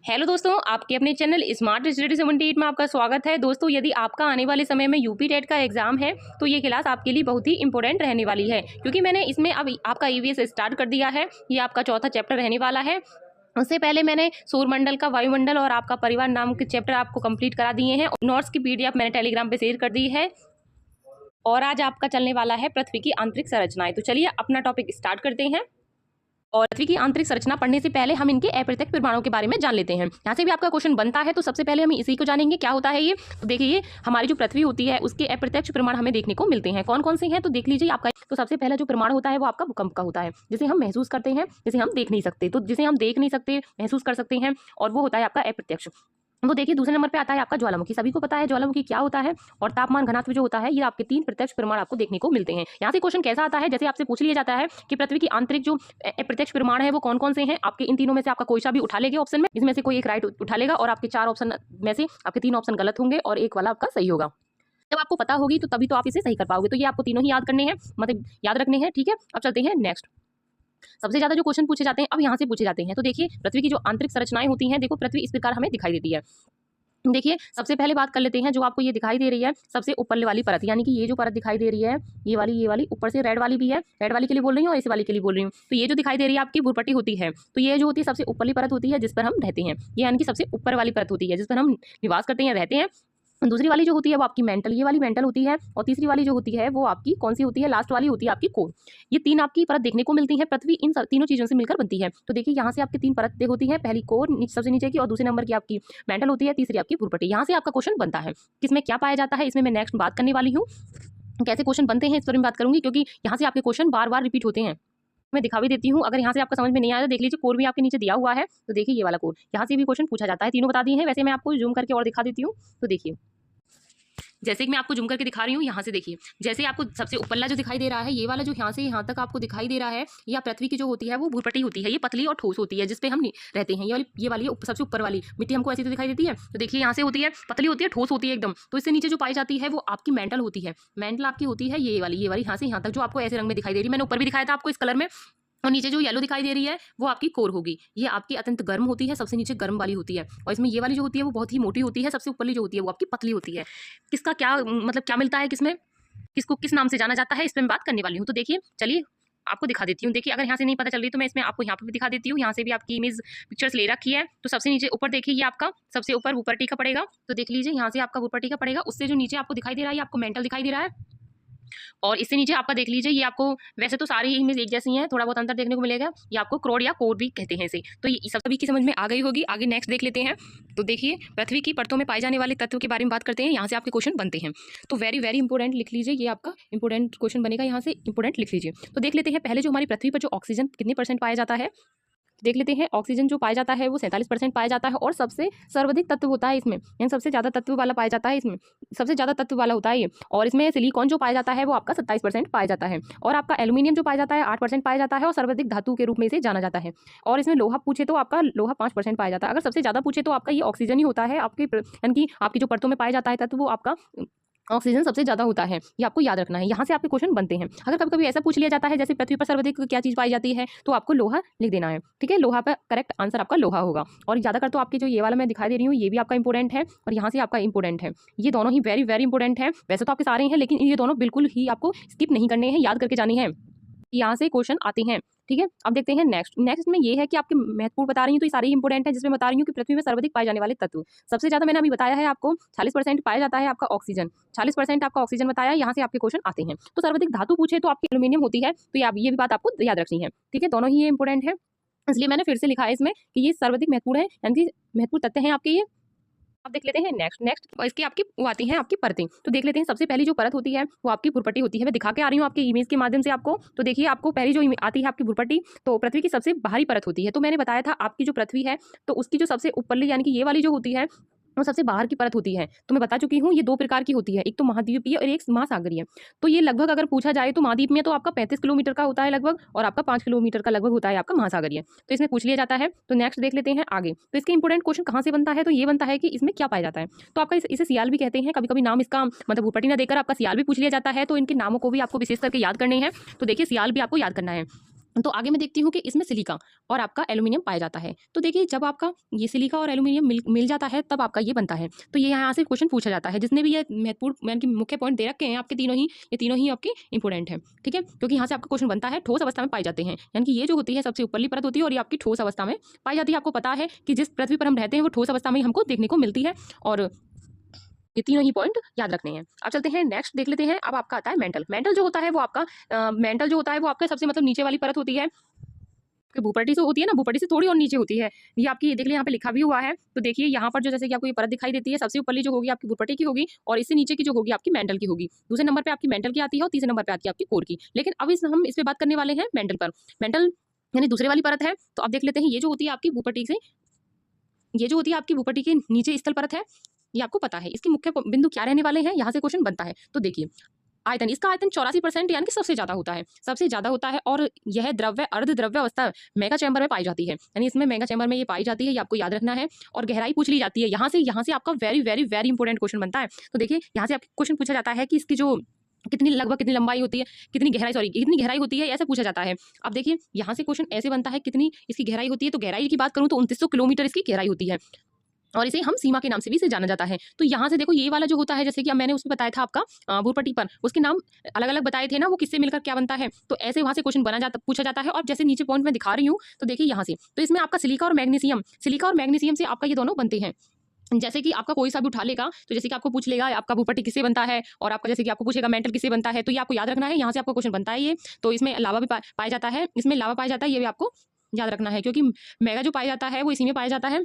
Hello दोस्तों, आपके अपने चैनल स्मार्ट स्टडी 78 में आपका स्वागत है। दोस्तों, यदि आपका आने वाले समय में यूपी टेट का एग्जाम है तो ये क्लास आपके लिए बहुत ही इंपॉर्टेंट रहने वाली है, क्योंकि मैंने इसमें अब आपका ईवीएस स्टार्ट कर दिया है। ये आपका चौथा चैप्टर रहने वाला है। उससे पहले मैंने सौरमंडल का, वायुमंडल और आपका परिवार नाम के चैप्टर आपको कंप्लीट करा दिए हैं। नोट्स की पीडीएफ मैंने टेलीग्राम पे शेयर कर दी है। और आज आपका चलने वाला है पृथ्वी की आंतरिक संरचनाएं। तो चलिए अपना टॉपिक स्टार्ट करते हैं। और पृथ्वी की आंतरिक संरचना पढ़ने से पहले हम इनके अप्रत्यक्ष परमाणु के बारे में जान लेते हैं। यहाँ से भी आपका क्वेश्चन बनता है, तो सबसे पहले हम इसी को जानेंगे क्या होता है ये। तो देखिए, हमारी जो पृथ्वी होती है उसके अप्रत्यक्ष परमाणु हमें देखने को मिलते हैं। कौन कौन से हैं तो देख लीजिए आपका। तो सबसे पहला जो परमाणु होता है वो आपका भूकंप का होता है, जिसे हम महसूस करते हैं, जिसे हम देख नहीं सकते। तो जिसे हम देख नहीं सकते, महसूस कर सकते हैं, और वो होता है आपका अप्रत्यक्ष। वो देखिए, दूसरे नंबर पे आता है आपका ज्वालामुखी। सभी को पता है ज्वालामुखी क्या होता है। और तापमान घनत्व जो होता है, ये आपके 3 प्रत्यक्ष परमाणु आपको देखने को मिलते हैं। यहाँ से क्वेश्चन कैसा आता है, जैसे आपसे पूछ लिया जाता है कि पृथ्वी की आंतरिक जो प्रत्यक्ष परमाणु है वो कौन कौन से हैं। आपके इन तीनों में से आपका कोई सा भी उठा लेगा ऑप्शन में, इसमें से कोई एक राइट उठा लेगा, और आपके 4 ऑप्शन में से आपके 3 ऑप्शन गलत होंगे और एक वाला आपका सही होगा। जब आपको पता होगी तो तभी तो आप इसे सही कर पाओगे। तो ये आपको तीनों ही याद करने हैं, मतलब याद रखने हैं। ठीक है, अब चलते हैं नेक्स्ट। सबसे ज्यादा जो क्वेश्चन पूछे जाते हैं अब यहाँ से पूछे जाते हैं। तो देखिए, पृथ्वी की जो आंतरिक संरचनाएं होती हैं, देखो पृथ्वी इस प्रकार हमें दिखाई देती है। देखिए, सबसे पहले बात कर लेते हैं, जो आपको ये दिखाई दे रही है सबसे ऊपर वाली परत, यानी कि ये जो परत दिखाई दे रही है, ये वाली ऊपर से रेड वाली भी है। रेड वाली के लिए बोल रही हूँ और इस वाली के लिए बोल रही हूँ। तो ये जो दिखाई दे रही है आपकी भूपट्टी होती है। तो ये जो होती है सबसे ऊपरली परत होती है जिस पर हम रहते हैं। ये यानी कि सबसे ऊपर वाली परत होती है जिस पर हम निवास करते हैं, रहते हैं। दूसरी वाली जो होती है वो आपकी मेंटल, ये वाली मेंटल होती है। और तीसरी वाली जो होती है वो आपकी कौन सी होती है, लास्ट वाली होती है आपकी कोर। ये 3 आपकी परत देखने को मिलती है। पृथ्वी इन तीनों चीजों से मिलकर बनती है। तो देखिए, यहाँ से आपकी 3 परतें होती हैं। पहली कोर सबसे नीचे की, और दूसरे नंबर की आपकी मेंटल होती है, तीसरी आपकी भूपट्टी। यहाँ से आपका क्वेश्चन बनता है। किसमें क्या पाया जाता है इसमें मैं नेक्स्ट बात करने वाली हूँ। कैसे क्वेश्चन बनते हैं इस पर मैं बात करूंगी, क्योंकि यहाँ से आपके क्वेश्चन बार बार रिपीट होते हैं। मैं दिखा भी देती हूँ, अगर यहाँ से आपका समझ में नहीं आया तो देख लीजिए, कोर भी आपके नीचे दिया हुआ है। तो देखिए, ये वाला कोर, यहाँ से भी क्वेश्चन पूछा जाता है। तीनों बता दिए हैं। वैसे मैं आपको जूम करके और दिखा देती हूँ। तो देखिए, जैसे कि मैं आपको जूम करके दिखा रही हूँ, यहाँ से देखिए, जैसे आपको सबसे ऊपरला जो दिखाई दे रहा है, ये वाला जो यहाँ से यहाँ तक आपको दिखाई दे रहा है, या पृथ्वी की जो होती है वो भूपट्टी होती है। ये पतली और ठोस होती है जिसपे हम रहते हैं। ये वाली सबसे ऊपर वाली मिट्टी हमको ऐसी तो दिखाई देती है। तो देखिए, यहाँ से होती है, पतली होती है, ठोस होती है एकदम। तो इससे नीचे जो पाई जाती है वो आपकी मेंटल होती है। मेंटल आपकी होती है ये वाली यहाँ से यहाँ तक, जो आपको ऐसे रंग में दिखाई दे रही है। मैंने ऊपर भी दिखाया था आपको इस कलर में। और नीचे जो येलो दिखाई दे रही है वो आपकी कोर होगी। ये आपकी अत्यंत गर्म होती है, सबसे नीचे गर्म वाली होती है। और इसमें ये वाली जो होती है वो बहुत ही मोटी होती है। सबसे ऊपरली जो होती है वो आपकी पतली होती है। किसका क्या मतलब क्या मिलता है, किसमें किसको किस नाम से जाना जाता है, इस पर मैं बात करने वाली हूँ। तो देखिए, चलिए आपको दिखा देती हूँ। देखिए, अगर यहाँ से नहीं पता चल रही तो मैं इसमें आपको यहाँ पे भी दिखा देती हूँ। यहाँ से भी आपकी इमेज पिक्चर्स ले रखी है। तो सबसे नीचे ऊपर देखिए, ये आपका सबसे ऊपर भूपट्टी का पड़ेगा। तो देख लीजिए, यहाँ से आपका भूपट्टी का पड़ेगा। उससे जो नीचे आपको दिखाई दे रहा है आपको मेंटल दिखाई दे रहा है। और इससे नीचे आपका देख लीजिए, ये आपको वैसे तो सारी इमेज एक जैसी हैं, थोड़ा बहुत अंतर देखने को मिलेगा। ये आपको क्रोड या कोर भी कहते हैं इसे। तो ये सब सभी की समझ में आ गई होगी। आगे नेक्स्ट देख लेते हैं। तो देखिए, पृथ्वी की परतों में पाए जाने वाले तत्व के बारे में बात करते हैं। यहाँ से आपके क्वेश्चन बनते हैं। तो वेरी वेरी इंपॉर्टेंट लिख लीजिए, ये आपका इंपॉर्टेंट क्वेश्चन बनेगा। यहाँ से इंपॉर्टेंट लिख लीजिए। तो देख लेते हैं पहले, जो हमारी पृथ्वी पर जो ऑक्सीजन कितने % पाया जाता है, देख लेते हैं। ऑक्सीजन जो पाया जाता है वो 47% पाया जाता है। और सबसे सर्वाधिक तत्व होता है इसमें, यानी सबसे ज़्यादा तत्व वाला पाया जाता है इसमें, सबसे ज़्यादा तत्व वाला होता है ये। और इसमें सिलिकॉन जो पाया जाता है वो आपका 27% पाया जाता है। और आपका एल्यूमिनियम जो पाया जाता है 8% पाया जाता है, और सर्वाधिक धातु के रूप में इसे जाना जाता है। और इसमें लोहा पूछे तो आपका लोहा 5% पाया जाता है। अगर सबसे ज़्यादा पूछे तो आपका ये ऑक्सीजन ही होता है आपके, यानी कि आपकी जो परतों में पाया जाता है तत्व वो आपका ऑक्सीजन सबसे ज्यादा होता है। ये आपको याद रखना है। यहाँ से आपके क्वेश्चन बनते हैं। अगर कभी कभी ऐसा पूछ लिया जाता है जैसे पृथ्वी पर सर्वाधिक क्या चीज पाई जाती है, तो आपको लोहा लिख देना है। ठीक है, लोहा पर करेक्ट आंसर आपका लोहा होगा। और ज्यादातर तो आपके जो ये वाला मैं दिखाई दे रही हूँ ये भी आपका इंपॉर्टेंट है, और यहाँ से आपका इंपॉर्टेंट है। ये दोनों ही वेरी वेरी इंपॉर्टेंट है। वैसे तो आपके सारे हैं, लेकिन ये दोनों बिल्कुल ही आपको स्किप नहीं करने हैं, याद करके जाने हैं। यहाँ से क्वेश्चन आते हैं। ठीक है, अब देखते हैं नेक्स्ट में ये है कि आपके महत्वपूर्ण बता रही हूँ, तो ये सारी इंपॉर्टेंट है, जिसमें बता रही हूँ कि पृथ्वी में सर्वाधिक पाए जाने वाले तत्व। सबसे ज्यादा मैंने अभी बताया है आपको, 40% पाया जाता है आपका ऑक्सीजन। 40% आपका ऑक्सीजन बताया। यहाँ से आपके क्वेश्चन आते हैं। तो सर्वाधिक धातु पूछे तो आपकी एल्यूमिनियम होती है। तो ये भी बात आपको याद रखनी है। ठीक है, दोनों ही ये इंपॉर्टेंट है, इसलिए मैंने फिर से लिखा है इसमें कि ये सर्वाधिक महत्वपूर्ण है, यानी कि महत्वपूर्ण तथ्य हैं आपके ये। अब देख लेते हैं नेक्स्ट इसकी आपकी वो आती हैं आपकी परतें। तो देख लेते हैं, सबसे पहली जो परत होती है वो आपकी भूपट्टी होती है। मैं दिखा के आ रही हूँ आपके इमेज के माध्यम से आपको। तो देखिए, आपको पहली जो आती है आपकी भूपट्टी, तो पृथ्वी की सबसे बाहरी परत होती है। तो मैंने बताया था आपकी जो पृथ्वी है तो उसकी जो सबसे ऊपरली, यानी कि ये वाली जो होती है वो सबसे बाहर की परत होती है। तो मैं बता चुकी हूँ, ये 2 प्रकार की होती है, एक तो महाद्वीपीय और एक महासागरीय। तो ये लगभग अगर पूछा जाए तो महाद्वीप में तो आपका 35 किलोमीटर का होता है लगभग, और आपका 5 किलोमीटर का लगभग होता है आपका महासागरीय। तो इसमें पूछ लिया जाता है। तो नेक्स्ट देख लेते हैं आगे। तो इसके इंपॉर्टेंट क्वेश्चन कहाँ से बनता है, तो ये बनता है कि इसमें क्या पाया जाता है। तो आपका इसे सियाल भी कहते हैं। कभी कभी नाम इसका मतलब भूपट्टी ना देकर आपका सियाल भी पूछ लिया जाता है। तो इनके नामों को भी आपको विशेष करके याद करने हैं। तो देखिए, सियाल भी आपको याद करना है। तो आगे मैं देखती हूँ कि इसमें सिलिका और आपका एल्यूमिनियम पाया जाता है। तो देखिए जब आपका ये सिलिका और एल्यूमिनियम मिल जाता है तब आपका ये बनता है। तो ये यहाँ से क्वेश्चन पूछा जाता है, जितने भी ये महत्वपूर्ण यानी कि मुख्य पॉइंट दे रखे हैं आपके तीनों ही, ये तीनों ही आपके इंपॉर्टेंट हैं, ठीक है, क्योंकि यहाँ से आपका क्वेश्चन बनता है ठोस अवस्था में पाए जाते हैं, यानी कि ये जो होती है सबसे ऊपरली परत होती है और ये आपकी ठोस अवस्था में पाई जाती है। आपको पता है कि जिस पृथ्वी पर हम रहते हैं वो ठोस अवस्था में ही हमको देखने को मिलती है, और ये तीनों ही पॉइंट याद रखने हैं। अब चलते हैं नेक्स्ट देख लेते हैं। अब आपका आता है मेंटल। मेंटल जो होता है वो आपका मेंटल जो होता है वो आपका सबसे मतलब नीचे वाली परत होती है, कि भूपट्टी से होती है ना, भूपट्टी से थोड़ी और नीचे होती है। ये आपकी देख लिया यहाँ पे लिखा भी हुआ है। तो देखिए यहाँ पर जो जैसे कि आपको ये परत दिखाई देती है, सबसे ऊपरली जो होगी आपकी भूपट्टी की होगी और इससे नीचे की जो होगी आपकी मेंटल की होगी। दूसरे नंबर पे आपकी मेंटल की आती है और तीसरे नंबर पे आती है आपकी कोर की। लेकिन अब हम इस पे बात करने वाले हैं मेंटल पर। मेंटल यानी दूसरे वाली परत है। तो अब देख लेते हैं ये जो होती है आपकी भूपट्टी से, ये जो होती है आपकी भूपट्टी के नीचे स्थल परत है, ये आपको पता है। इसके मुख्य बिंदु क्या रहने वाले हैं, यहाँ से क्वेश्चन बनता है। तो देखिए आयतन, इसका आयतन 84% यानी कि सबसे ज्यादा होता है, सबसे ज्यादा होता है। और यह द्रव्य अर्ध द्रव्य अवस्था मेगा चैम्बर में पाई जाती है, यानी इसमें मेगा चैम्बर में ये पाई जाती है, ये आपको याद रखना है। और गहराई पूछ ली जाती है यहाँ से आपका very very very important question बनता है। तो देखिए यहाँ से आपको क्वेश्चन पूछा जाता है कि इसकी जो लगभग कितनी लंबाई होती है, कितनी गहराई होती है, ऐसे पूछा जाता है। अब देखिए यहाँ से क्वेश्चन ऐसे बनता है कितनी इसकी गहराई होती है। तो गहराई की बात करूँ तो 2900 किलोमीटर इसकी गहराई होती है, और इसे हम सीमा के नाम से भी इसे जाना जाता है। तो यहाँ से देखो ये वाला जो होता है, जैसे कि अब मैंने उसमें बताया था आपका भूपट्टी पर, उसके नाम अलग अलग बताए थे ना, वो किससे मिलकर क्या बनता है। तो ऐसे वहां से क्वेश्चन पूछा जाता है। और जैसे नीचे पॉइंट में दिखा रही हूँ, तो देखिए यहाँ से, तो इसमें आपका सिलिका और मैग्नीशियम से आपका ये दोनों बनते हैं। जैसे कि आपका कोई सा भी उठा लेगा, तो जैसे कि आपको पूछ लेगा आपका भूपट्टी किससे बनता है, और आपका जैसे कि आपको पूछेगा मेंटल किससे बनता है, तो ये आपको याद रखना है। यहाँ से आपको क्वेश्चन बनता है ये। तो इसमें लावा भी पाया जाता है, इसमें लावा पाया जाता है, ये भी आपको याद रखना है, क्योंकि मेगा जो पाया जाता है वो इसी में पाया जाता है।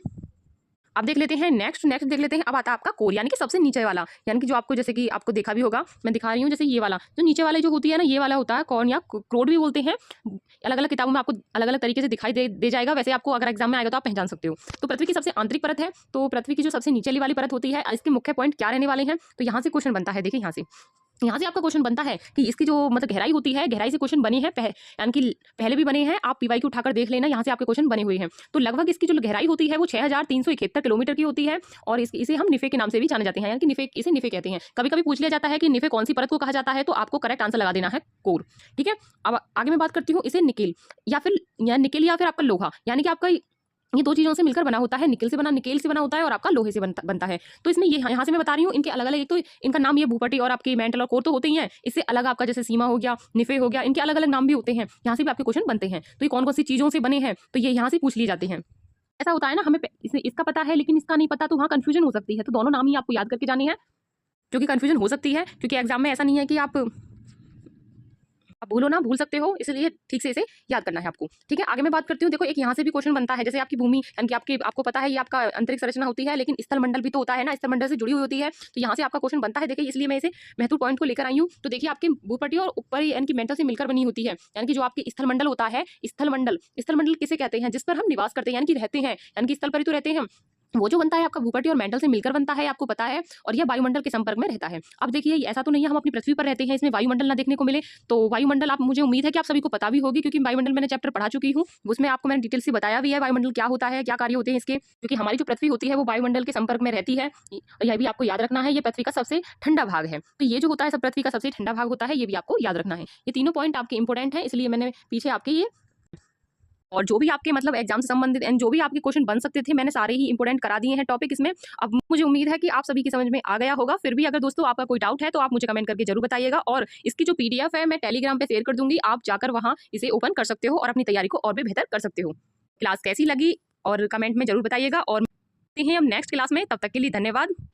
अब देख लेते हैं नेक्स्ट देख लेते हैं। अब आता है आपका कोर, यानी कि सबसे नीचे वाला, यानी कि जो आपको जैसे कि आपको देखा भी होगा, मैं दिखा रही हूँ, जैसे ये वाला जो नीचे वाले जो होती है ना, ये वाला होता है कौन, या क्रोड भी बोलते हैं। अलग अलग किताबों में आपको अलग अलग तरीके से दिखाई दे जाएगा। वैसे आपको अगर एग्जाम में आएगा तो आप पहचान सकते हो। तो पृथ्वी की सबसे आंतरिक परत है, तो पृथ्वी की जो सबसे नीचे वाली परत होती है, इसके मुख्य पॉइंट क्या रहने वाले हैं। तो यहाँ से क्वेश्चन बनता है। देखिए यहाँ से आपका क्वेश्चन बनता है कि इसकी जो मतलब गहराई होती है, गहराई से क्वेश्चन बने हैं, यानी कि पहले भी बने हैं, आप पीवाई की उठाकर देख लेना, यहाँ से आपके क्वेश्चन बने हुए हैं। तो लगभग इसकी जो गहराई होती है वो 6371 किलोमीटर की होती है, और इसे हम निफे के नाम से भी जाने जाते हैं, यानी कि इसे निफे कहते हैं। कभी कभी पूछ लिया जाता है कि निफे कौन सी परत को कहा जाता है, तो आपको करेक्ट आंसर लगा देना है कोर, ठीक है। अब आगे मैं बात करती हूँ इसे निकेल या फिर आपका लोहा, यानी कि आपका ये दो चीजों से मिलकर बना होता है। निकेल से बना होता है, और आपका लोहे से बनता है। तो इसमें ये यहाँ से मैं बता रही हूँ इनके अलग अलग, एक तो इनका नाम ये भूपट्टी और आपकी मेंटल और कोर तो होते ही हैं, इससे अलग आपका जैसे सीमा हो गया, निफे हो गया, इनके अलग अलग नाम भी होते हैं। यहाँ से भी आपके क्वेश्चन बनते हैं। तो ये कौन कौन सी चीजों से बने हैं, तो ये यहाँ से पूछ लिए जाते हैं। ऐसा होता है ना, हमें इसका पता है लेकिन इसका नहीं पता, तो वहाँ कंफ्यूजन हो सकती है। तो दोनों नाम ही आपको याद करके जाने हैं, क्योंकि कंफ्यूजन हो सकती है, क्योंकि एग्जाम में ऐसा नहीं है कि आप भूलो ना, भूल सकते हो, इसलिए ठीक से इसे याद करना है आपको, ठीक है। आगे मैं बात करती हूँ। देखो एक यहाँ से भी क्वेश्चन बनता है, जैसे आपकी भूमि, यानी कि आपको पता है ये आपका अंतरिक्ष संरचना होती है, लेकिन स्थल मंडल भी तो होता है ना, स्थल मंडल से जुड़ी हुई होती है। तो यहाँ से आपका क्वेश्चन बनता है। देखिए इसलिए मैं इसे महत्वपूर्ण पॉइंट को लेकर आई हूँ। तो देखिए आपकी भूपट्टी और ऊपर यानी कि मेंटल से मिलकर बनी होती है, यानी कि जो आपकी स्थल मंडल होता है, स्थल मंडल किसे कहते हैं, जिस पर हम निवास करते हैं, यानी कि रहते हैं, यानी कि स्थल पर ही तो रहते हैं। वो जो बनता है आपका भूपट्टी और मेंटल से मिलकर बनता है, आपको पता है, और यह वायुमंडल के संपर्क में रहता है। अब देखिए ऐसा तो नहीं है हम अपनी पृथ्वी पर रहते हैं, इसमें वायुमंडल ना देखने को मिले। तो वायुमंडल आप, मुझे उम्मीद है कि आप सभी को पता भी होगी, क्योंकि वायुमंडल मैंने चैप्टर पढ़ा चुकी हूँ, उसमें आपको मैंने डिटेल से बताया भी है वायुमंडल क्या होता है, क्या कार्य होते हैं इसके। क्योंकि हमारी जो पृथ्वी होती है वो वायुमंडल के संपर्क में रहती है, यह भी आपको याद रखना है। ये पृथ्वी का सबसे ठंडा भाग है, तो ये जो होता है सब पृथ्वी का सबसे ठंडा भाग होता है, ये भी आपको याद रखना है। ये तीनों पॉइंट आपके इंपॉर्टेंट है, इसलिए मैंने पीछे आपके ये, और जो भी आपके मतलब एग्जाम से संबंधित एंड जो भी आपके क्वेश्चन बन सकते थे, मैंने सारे ही इंपॉर्टेंट करा दिए हैं टॉपिक इसमें। अब मुझे उम्मीद है कि आप सभी की समझ में आ गया होगा। फिर भी अगर दोस्तों आपका कोई डाउट है तो आप मुझे कमेंट करके जरूर बताइएगा, और इसकी जो पीडीएफ है मैं टेलीग्राम पे शेयर कर दूंगी, आप जाकर वहां इसे ओपन कर सकते हो और अपनी तैयारी को और भी बेहतर कर सकते हो। क्लास कैसी लगी और कमेंट में जरूर बताइएगा, और मिलते हैं हम नेक्स्ट क्लास में। तब तक के लिए धन्यवाद।